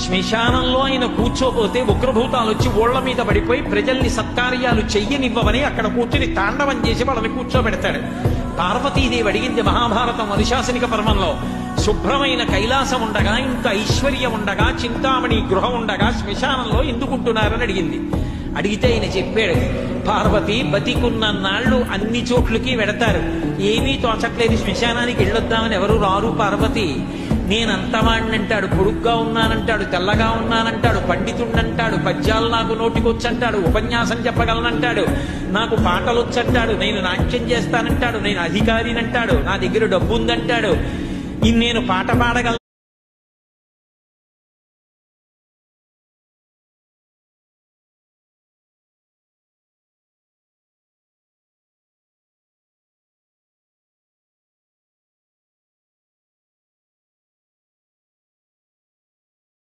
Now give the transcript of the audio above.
శ్మశానంలో ఆయన కూర్చోపోతే ఉగ్రభూతాలు వచ్చి ఓళ్ల మీద పడిపోయి ప్రజల్ని సత్కార్యాలు చెయ్యనివ్వవని అక్కడ కూర్చుని తాండవం చేసి వాళ్ళని కూర్చోబెడతాడు. పార్వతీదేవి అడిగింది మహాభారతం అనుశాసనిక పర్వంలో, శుభ్రమైన కైలాసం ఉండగా, ఇంత ఐశ్వర్యం ఉండగా, చింతామణి గృహం ఉండగా శ్మశానంలో ఎందుకుంటున్నారని అడిగింది. అడిగితే ఆయన చెప్పాడు, పార్వతి బతికున్న నాళ్ళు అన్ని చోట్లకి వెడతారు, ఏమీ తోచట్లేదు, శ్మశానానికి వెళ్ళొద్దామని ఎవరు రారు పార్వతి. నేనంతవాణ్ణంటాడు, పొడుగ్గా ఉన్నానంటాడు, తెల్లగా ఉన్నానంటాడు, పండితుండంటాడు, పద్యాలు నాకు నోటికొచ్చంటాడు, ఉపన్యాసం చెప్పగలనంటాడు, నాకు పాటలొచ్చంటాడు, నేను నాట్యం చేస్తానంటాడు, నేను అధికారినంటాడు, నా దగ్గర డబ్బు ఉందంటాడు, నేను పాట పాడగలను.